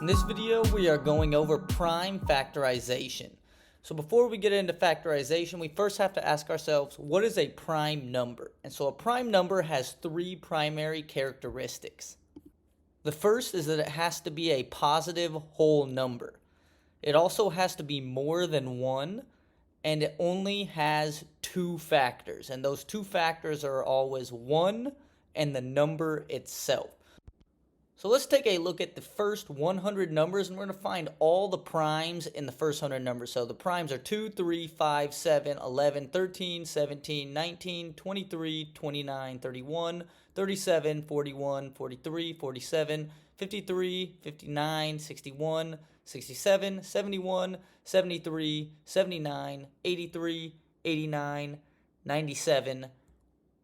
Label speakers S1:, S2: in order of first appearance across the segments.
S1: In this video, we are going over prime factorization. So before we get into factorization, we first have to ask ourselves, what is a prime number? And so a prime number has three primary characteristics. The first is that it has to be a positive whole number. It also has to be more than one, and it only has two factors. And those two factors are always 1 and the number itself. So let's take a look at the first 100 numbers, and we're going to find all the primes in the first 100 numbers. So the primes are 2, 3, 5, 7, 11, 13, 17, 19, 23, 29, 31, 37, 41, 43, 47, 53, 59, 61, 67, 71, 73, 79, 83, 89, 97,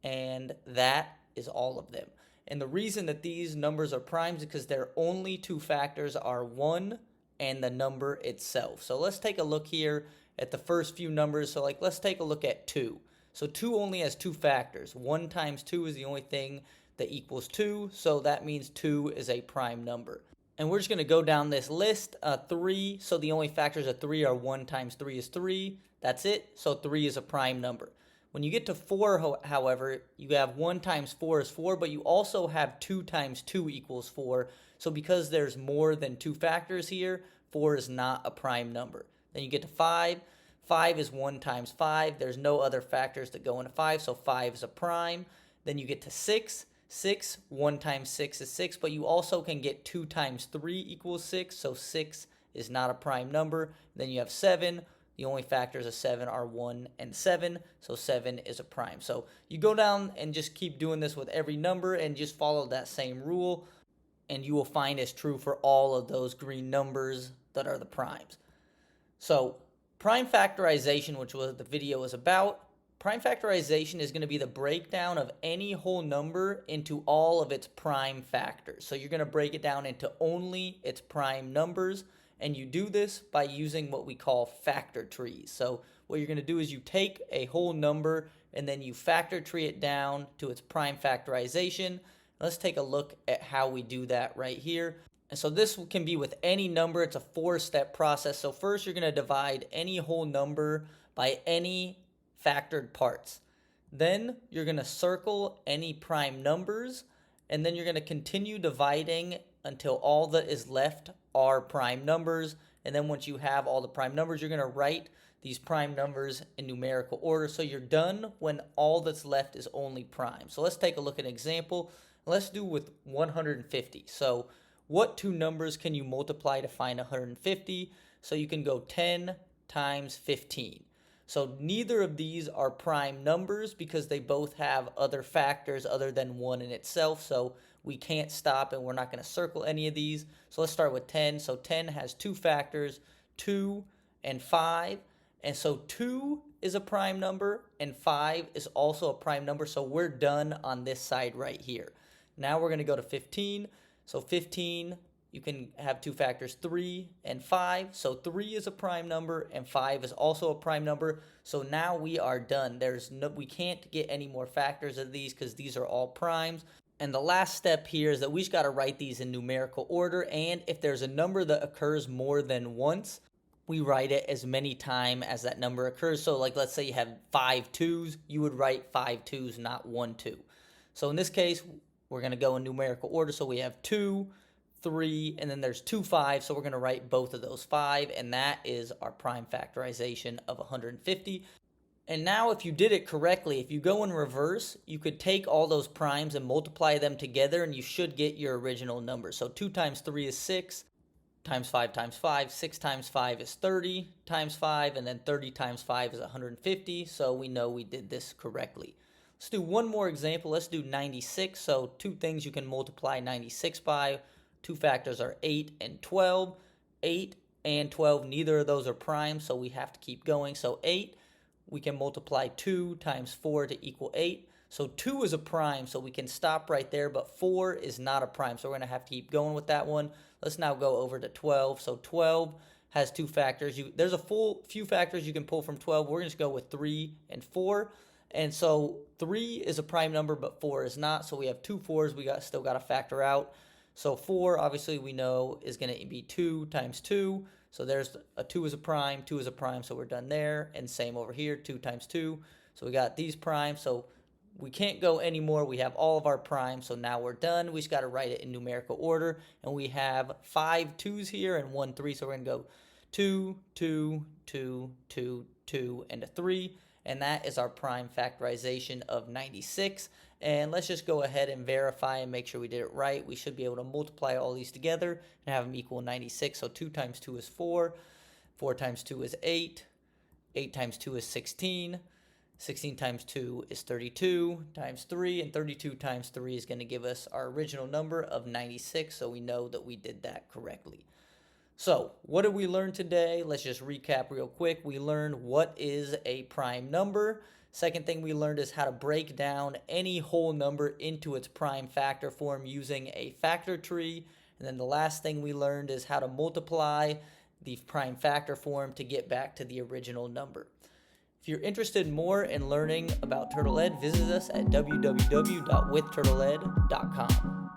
S1: and that is all of them. And the reason that these numbers are primes is because their only two factors are 1 and the number itself. So let's take a look here at the first few numbers. So let's take a look at 2. So 2 only has two factors. 1 times 2 is the only thing that equals 2. So that means 2 is a prime number. And we're just going to go down this list. 3, so the only factors of 3 are 1 times 3 is 3. That's it. So 3 is a prime number. When you get to 4, however, you have 1 times 4 is 4, but you also have 2 times 2 equals 4. So because there's more than two factors here, 4 is not a prime number. Then you get to 5. 5 is 1 times 5. There's no other factors that go into 5, so 5 is a prime. Then you get to 6. 6, 1 times 6 is 6, but you also can get 2 times 3 equals 6, so 6 is not a prime number. Then you have 7. The only factors of 7 are 1 and 7, so 7 is a prime. So you go down and just keep doing this with every number and just follow that same rule, and you will find it's true for all of those green numbers that are the primes. So prime factorization, which was the video is about, prime factorization is going to be the breakdown of any whole number into all of its prime factors. So you're going to break it down into only its prime numbers. And you do this by using what we call factor trees. So what you're going to do is you take a whole number and then you factor tree it down to its prime factorization. Let's take a look at how we do that right here. And so this can be with any number. It's a 4-step process. So first you're going to divide any whole number by any factored parts. Then you're going to circle any prime numbers, and then you're going to continue dividing until all that is left are prime numbers. And then once you have all the prime numbers, you're going to write these prime numbers in numerical order. So you're done when all that's left is only prime. So let's take a look at an example. Let's do with 150. So what two numbers can you multiply to find 150? So you can go 10 times 15. So neither of these are prime numbers because they both have other factors other than 1 in itself. So we can't stop and we're not going to circle any of these. So let's start with 10. So 10 has two factors, 2 and 5. And so 2 is a prime number and 5 is also a prime number. So we're done on this side right here. Now we're going to go to 15. So 15, you can have two factors, 3 and 5. So 3 is a prime number and 5 is also a prime number. So now we are done. We can't get any more factors of these because these are all primes. And the last step here is that we just got to write these in numerical order. And if there's a number that occurs more than once, we write it as many times as that number occurs. So let's say you have 5 2s, you would write 5 2s, not 1 2. So in this case, we're going to go in numerical order. So we have 2, 3, and then there's 2 5. So we're going to write both of those 5, and that is our prime factorization of 150. And now if you did it correctly, if you go in reverse, you could take all those primes and multiply them together, and you should get your original number. So 2 times 3 is 6, times 5 times 5, 6 times 5 is 30 times 5, and then 30 times 5 is 150. So we know we did this correctly. Let's do one more example. Let's do 96. So two things you can multiply 96 by. Two factors are 8 and 12. 8 and 12, neither of those are prime, so we have to keep going. So 8. We can multiply 2 times 4 to equal 8. So 2 is a prime, so we can stop right there, but 4 is not a prime, so we're going to have to keep going with that one. Let's now go over to 12. So 12 has two factors. There's a few factors you can pull from 12. We're going to just go with 3 and 4. And so 3 is a prime number, but 4 is not, so we have two 4s we still got to factor out. So 4, obviously, we know is going to be 2 times 2. So there's a 2 is a prime, 2 is a prime, so we're done there. And same over here, 2 times 2. So we got these primes, so we can't go anymore. We have all of our primes, so now we're done. We just got to write it in numerical order. And we have 5 2s here and 1 3, so we're going to go 2, 2, 2, 2, 2, and a 3. And that is our prime factorization of 96. And let's just go ahead and verify and make sure we did it right. We should be able to multiply all these together and have them equal 96. So 2 times 2 is 4. 4 times 2 is 8. 8 times 2 is 16. 16 times 2 is 32 times 3. And 32 times 3 is going to give us our original number of 96. So we know that we did that correctly. So what did we learn today? Let's just recap real quick. We learned what is a prime number. Second thing we learned is how to break down any whole number into its prime factor form using a factor tree. And then the last thing we learned is how to multiply the prime factor form to get back to the original number. If you're interested more in learning about TurtlEd, visit us at www.withturtled.com.